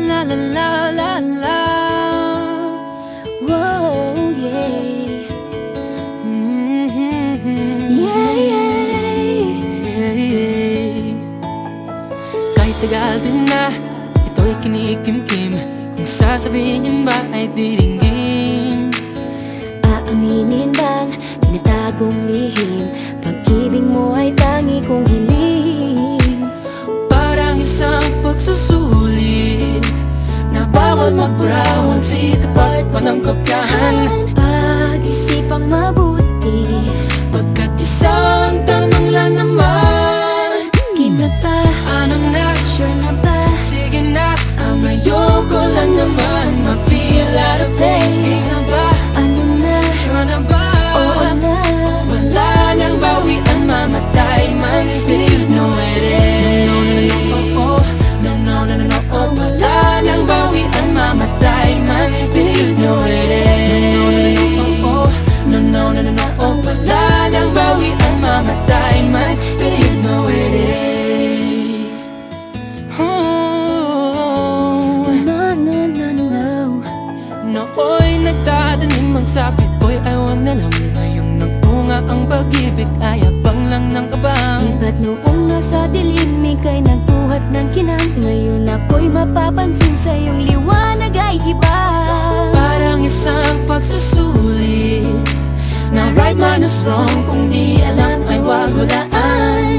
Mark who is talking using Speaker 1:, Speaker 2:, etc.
Speaker 1: la la la la la.
Speaker 2: Whoa, yeah. Yeah, yeah.
Speaker 1: Kahit tagal din na, ito'y kinikimkim. Kung sasabihin ba ay diringgin.
Speaker 2: Aaminin bang tinatagong lihim? Pag-ibig mo ay tangi kong hiling.
Speaker 1: Parang isang pagsusulit na bawal magburawan, sitapat pa ng kopyahan.
Speaker 2: Pag-isipang mabuti,
Speaker 1: Pagkat isang tanong lang naman,
Speaker 2: keep na ba?
Speaker 1: anong na?
Speaker 2: Sure na ba?
Speaker 1: Sige na, ang ayoko lang naman ma-feel out of place. Game na ba?
Speaker 2: Ano na?
Speaker 1: Sure na ba?
Speaker 2: Oo na.
Speaker 1: Wala nang bawian, mamatay man, but you know it is. No, no, no, no, oh, oh. No, no, no, no, no, oh. Wala nang bawian, mamatay man, but you know it is. No, no, no, no, oh, oh. No, no, no, no, no, oh. Wala nang bawian, mamatay man, but you know it is. Oh.
Speaker 2: No, no, no, no.
Speaker 1: Nooy nagtatanim ang sabi ko'y ayaw na lang. Ngayong nagpunga ang pag-ibig ay abang lang ng abang.
Speaker 2: Iba't noong nasa dilim, ika'y nagbuhat ng kinang. Ngayon ako'y mapapansin sa iyong liwanag ay iba.
Speaker 1: Parang isang pagsusulit na right man is wrong. Kung di alam ay wag hulaan.